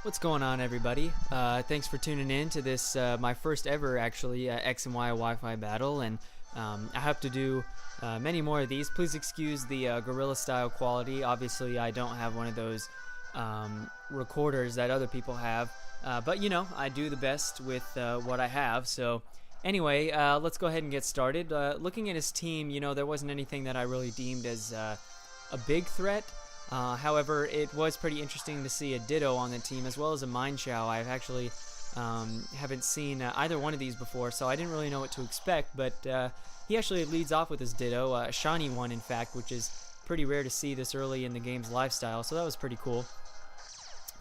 What's going on, everybody? Thanks for tuning in to this, my first ever, actually, X and Y Wi-Fi battle, and I hope to do many more of these. Please excuse the guerrilla-style quality. Obviously, I don't have one of those recorders that other people have, but, you know, I do the best with what I have, so... Anyway, let's go ahead and get started. Looking at his team, you know, there wasn't anything that I really deemed as a big threat. However, it was pretty interesting to see a Ditto on the team as well as a Mind Chow. I've actually haven't seen either one of these before, so I didn't really know what to expect, but he actually leads off with his Ditto, a shiny one in fact, which is pretty rare to see this early in the game's lifestyle, so that was pretty cool.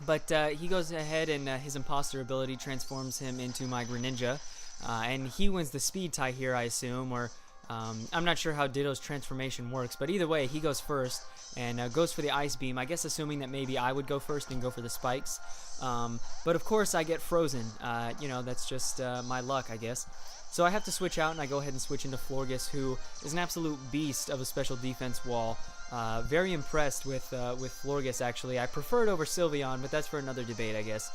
But he goes ahead and his Imposter ability transforms him into my Greninja, and he wins the speed tie here, I assume, or I'm not sure how Ditto's transformation works, but either way, he goes first and goes for the Ice Beam, I guess assuming that maybe I would go first and go for the spikes. But of course, I get frozen. You know, that's just my luck, I guess. So I have to switch out, and I go ahead and switch into Florges, who is an absolute beast of a special defense wall. Very impressed with Florges, actually. I prefer it over Sylveon, but that's for another debate, I guess.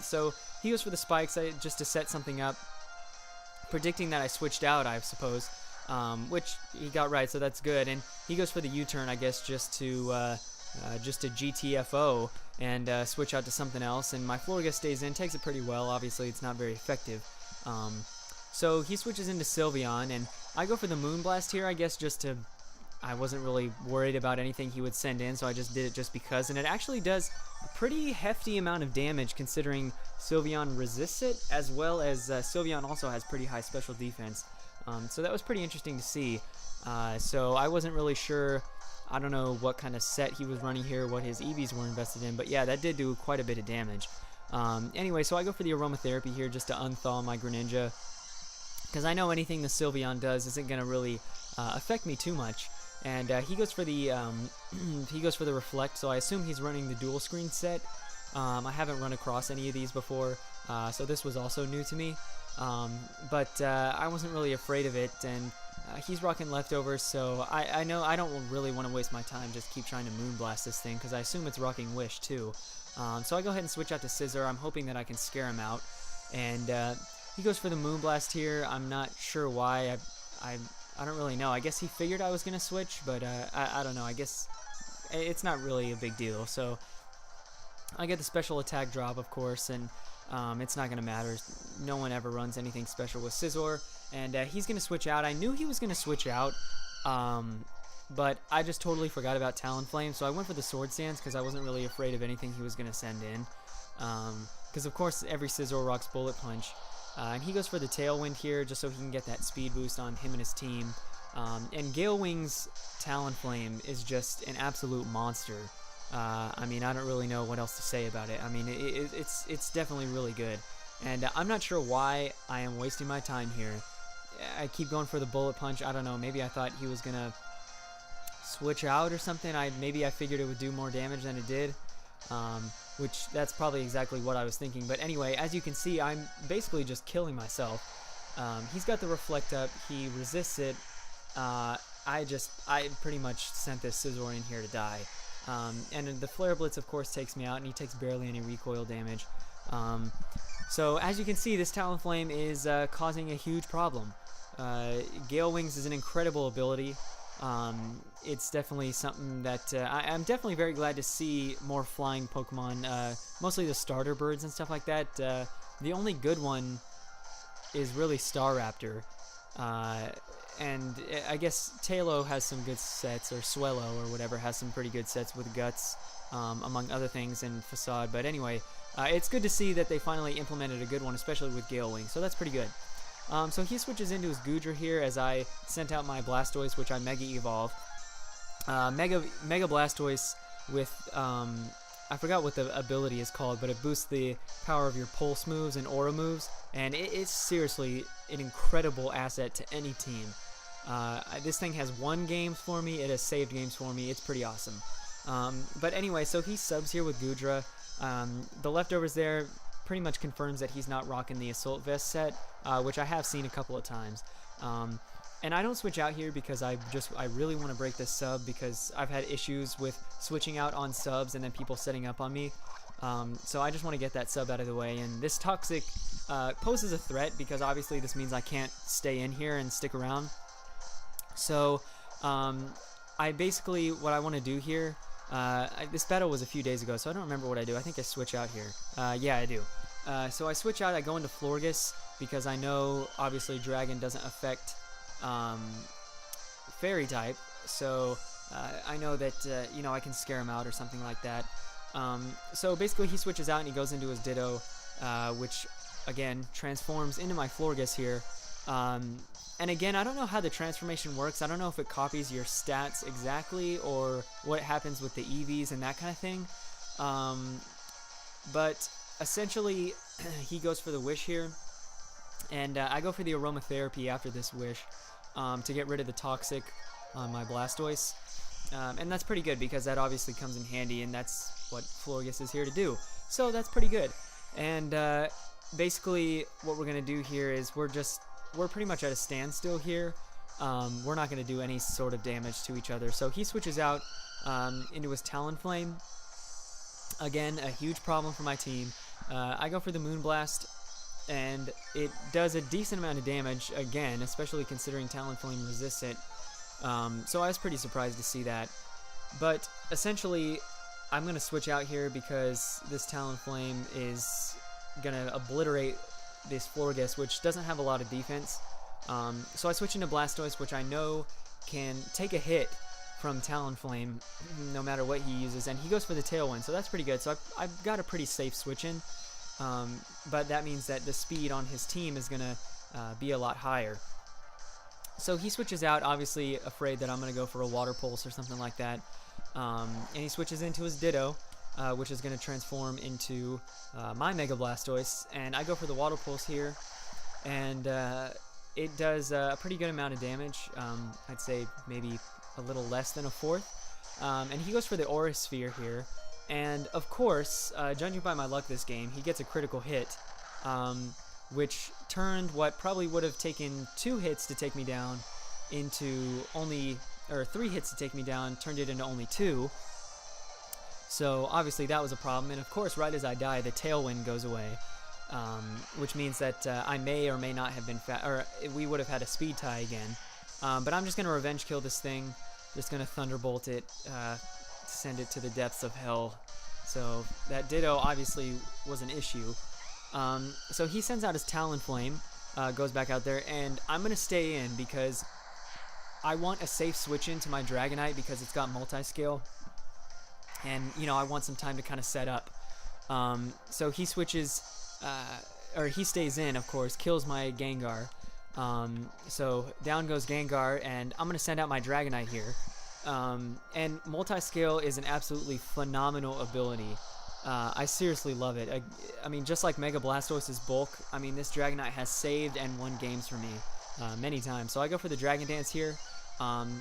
So he goes for the spikes just to set something up, predicting that I switched out, I suppose. Which he got right, so that's good. And he goes for the U-turn, I guess, just to GTFO and switch out to something else. And my Florges stays in, takes it pretty well. Obviously, it's not very effective. So he switches into Sylveon, and I go for the Moonblast here, I guess, just to... I wasn't really worried about anything he would send in, so I just did it just because. And it actually does a pretty hefty amount of damage, considering Sylveon resists it, as well as Sylveon also has pretty high special defense. So that was pretty interesting to see. So I wasn't really sure. I don't know what kind of set he was running here, what his EVs were invested in, but yeah, that did do quite a bit of damage. Anyway, so I go for the Aromatherapy here just to unthaw my Greninja, because I know anything the Sylveon does isn't going to really affect me too much. And he goes for the Reflect, so I assume he's running the dual screen set. I haven't run across any of these before, so this was also new to me. But I wasn't really afraid of it, and he's rocking Leftovers, so I know I don't really want to waste my time just keep trying to Moonblast this thing, because I assume it's rocking Wish too. So I go ahead and switch out to Scizor. I'm hoping that I can scare him out, and he goes for the Moonblast here. I'm not sure why. I don't really know. I guess he figured I was going to switch, but I don't know. I guess it's not really a big deal. So I get the special attack drop, of course, and it's not going to matter. No one ever runs anything special with Scizor, and he's going to switch out. I knew he was going to switch out, but I just totally forgot about Talonflame, so I went for the Sword Stance because I wasn't really afraid of anything he was going to send in. Because, of course, every Scizor rocks Bullet Punch. And he goes for the Tailwind here just so he can get that speed boost on him and his team. And Gale Wing's Talonflame is just an absolute monster. I mean, I don't really know what else to say about it. I mean, it's definitely really good. And I'm not sure why I am wasting my time here. I keep going for the Bullet Punch. I don't know. Maybe I thought he was going to switch out or something. Maybe I figured it would do more damage than it did. Which that's probably exactly what I was thinking. But anyway, as you can see, I'm basically just killing myself. He's got the Reflect up. He resists it. I pretty much sent this Scizor in here to die. And the Flare Blitz, of course, takes me out, and he takes barely any recoil damage. So as you can see, this Talonflame is causing a huge problem. Gale Wings is an incredible ability. It's definitely something that I'm definitely very glad to see more flying Pokemon, mostly the starter birds and stuff like that. The only good one is really Staraptor, and I guess Tailo has some good sets, or Swellow or whatever has some pretty good sets with Guts, among other things, and Facade. But anyway, it's good to see that they finally implemented a good one, especially with Gale Wing, so that's pretty good. So he switches into his Goodra here as I sent out my Blastoise, which I Mega Evolve. Mega Blastoise with, I forgot what the ability is called, but it boosts the power of your Pulse moves and Aura moves, and it's seriously an incredible asset to any team. This thing has won games for me, it has saved games for me, it's pretty awesome. But anyway, so he subs here with Goodra. The Leftovers there pretty much confirms that he's not rocking the Assault Vest set, which I have seen a couple of times. And I don't switch out here because I really want to break this sub, because I've had issues with switching out on subs and then people setting up on me. So I just want to get that sub out of the way. And this Toxic poses a threat because obviously this means I can't stay in here and stick around. So I basically, what I want to do here, this battle was a few days ago, so I don't remember what I do. I think I switch out here. Yeah, I do. So I switch out, I go into Florgus because I know obviously Dragon doesn't affect Fairy type. So I know that, you know, I can scare him out or something like that. So basically he switches out and he goes into his Ditto, which again transforms into my Florgus here. And again, I don't know how the transformation works. I don't know if it copies your stats exactly or what happens with the EVs and that kind of thing. But essentially, he goes for the Wish here. And I go for the Aromatherapy after this Wish to get rid of the Toxic on my Blastoise. And that's pretty good because that obviously comes in handy, and that's what Florgus is here to do. So that's pretty good. And basically, what we're going to do here is we're pretty much at a standstill here. We're not going to do any sort of damage to each other. So he switches out into his Talonflame. Again, a huge problem for my team. I go for the Moonblast, and it does a decent amount of damage, again, especially considering Talonflame resists it. So I was pretty surprised to see that. But essentially, I'm going to switch out here because this Talonflame is going to obliterate this Florgus, which doesn't have a lot of defense. So I switch into Blastoise, which I know can take a hit from Talonflame no matter what he uses, and he goes for the Tailwind, so that's pretty good. So I've got a pretty safe switch in, but that means that the speed on his team is going to be a lot higher. So he switches out, obviously afraid that I'm going to go for a Water Pulse or something like that, and he switches into his Ditto, which is going to transform into my Mega Blastoise, and I go for the Water Pulse here, and it does a pretty good amount of damage. I'd say maybe a little less than a fourth, and he goes for the Aura Sphere here, and of course, judging by my luck this game, he gets a critical hit, which turned what probably would have taken 2 hits to take me down into only, or 3 hits to take me down, turned it into only 2. So obviously that was a problem, and of course right as I die the Tailwind goes away, which means that I may or may not have been or we would have had a speed tie again. But I'm just going to revenge kill this thing, just going to Thunderbolt it, send it to the depths of hell. So that Ditto obviously was an issue. So he sends out his Talonflame, goes back out there, and I'm going to stay in because I want a safe switch into my Dragonite because it's got multi-scale. And, you know, I want some time to kind of set up. So he switches, or he stays in, of course, kills my Gengar. So down goes Gengar, and I'm going to send out my Dragonite here. And multi-scale is an absolutely phenomenal ability. I seriously love it. I mean, just like Mega Blastoise's bulk, I mean, this Dragonite has saved and won games for me many times. So I go for the Dragon Dance here,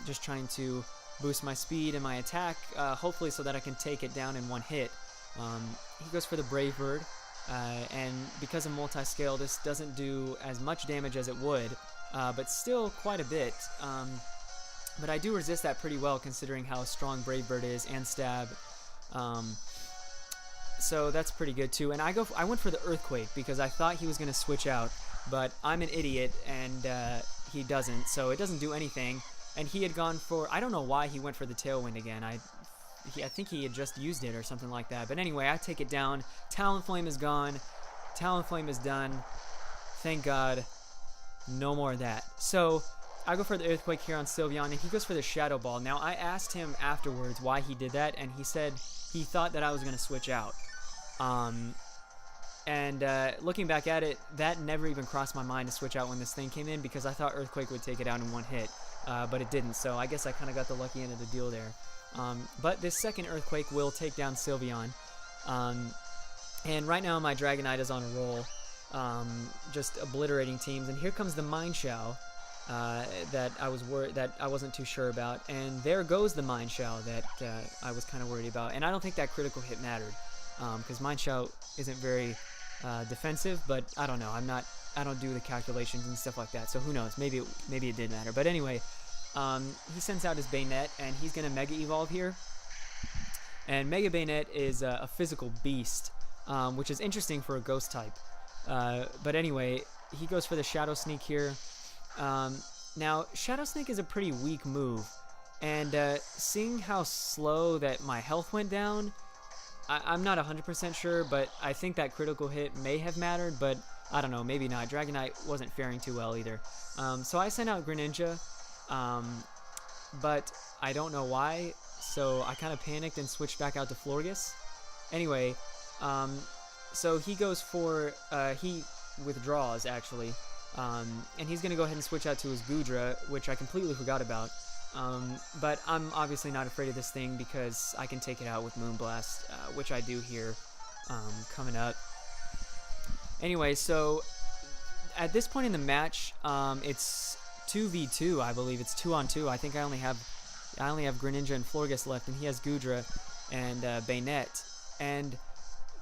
just trying to boost my speed and my attack, hopefully so that I can take it down in one hit. He goes for the Brave Bird, and because of multi-scale, this doesn't do as much damage as it would, but still quite a bit. But I do resist that pretty well considering how strong Brave Bird is and Stab. So that's pretty good too. And I went for the Earthquake because I thought he was going to switch out, but I'm an idiot and he doesn't, so it doesn't do anything. And he had gone for, I don't know why he went for the Tailwind again. I think he had just used it or something like that. But anyway, I take it down. Talonflame is gone. Talonflame is done. Thank God. No more of that. So I go for the Earthquake here on Sylveon, and he goes for the Shadow Ball. Now, I asked him afterwards why he did that, and he said he thought that I was going to switch out. Looking back at it, that never even crossed my mind to switch out when this thing came in because I thought Earthquake would take it out in one hit. But it didn't, so I guess I kind of got the lucky end of the deal there. But this second Earthquake will take down Sylveon. And right now my Dragonite is on a roll, just obliterating teams. And here comes the Mineshaw that I wasn't too sure about. And there goes the Mineshaw that I was kind of worried about. And I don't think that critical hit mattered, because Mineshaw isn't very defensive, but I don't know. I don't do the calculations and stuff like that, so who knows? Maybe it did matter. But anyway, he sends out his Bayonet, and he's going to Mega Evolve here. And Mega Bayonet is a physical beast, which is interesting for a ghost type. But anyway, he goes for the Shadow Sneak here. Now, Shadow Sneak is a pretty weak move, and seeing how slow that my health went down, I'm not 100% sure, but I think that critical hit may have mattered, but I don't know, maybe not. Dragonite wasn't faring too well either. So I sent out Greninja, but I don't know why, so I kind of panicked and switched back out to Florges. Anyway, so he goes for, he withdraws actually, and he's going to go ahead and switch out to his Goodra, which I completely forgot about. But I'm obviously not afraid of this thing because I can take it out with Moonblast, which I do here coming up. Anyway, so at this point in the match, it's 2v2, I believe. It's 2-on-2. I think I only have Greninja and Florges left, and he has Goodra and Bayonet. And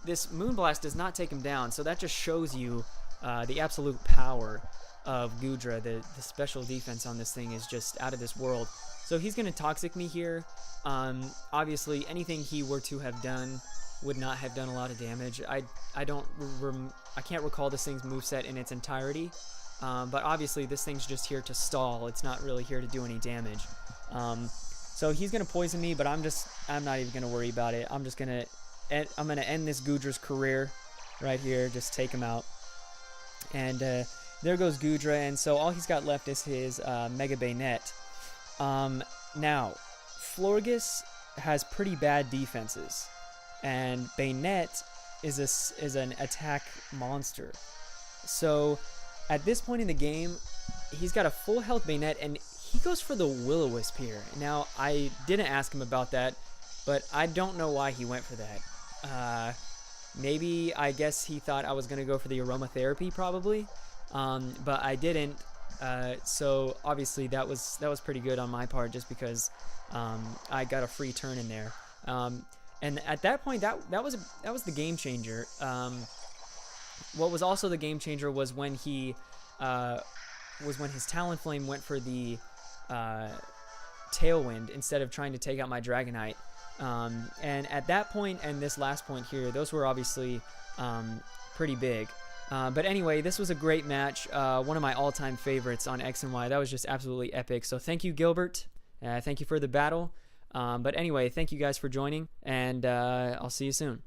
this Moonblast does not take him down, so that just shows you the absolute power of Goodra. The special defense on this thing is just out of this world. So he's going to Toxic me here. Obviously, anything he were to have done would not have done a lot of damage. I can't recall this thing's moveset in its entirety, but obviously this thing's just here to stall. It's not really here to do any damage. So he's going to poison me, but I'm not even going to worry about it. I'm going to end this Goodra's career right here. Just take him out. And there goes Goodra, and so all he's got left is his Mega Bayonet. Now, Florges has pretty bad defenses, and Bayonet is an attack monster. So at this point in the game, he's got a full health Bayonet, and he goes for the Will-O-Wisp here. Now, I didn't ask him about that, but I don't know why he went for that. Maybe, I guess he thought I was going to go for the Aromatherapy, probably. But I didn't, so obviously that was pretty good on my part, just because I got a free turn in there. And at that point, that was the game changer. What was also the game changer was when his Talonflame went for the Tailwind instead of trying to take out my Dragonite. And at that point and this last point here, those were obviously pretty big. But anyway, this was a great match. One of my all-time favorites on X and Y. That was just absolutely epic. So thank you, Gilbert. Thank you for the battle. But anyway, thank you guys for joining, and I'll see you soon.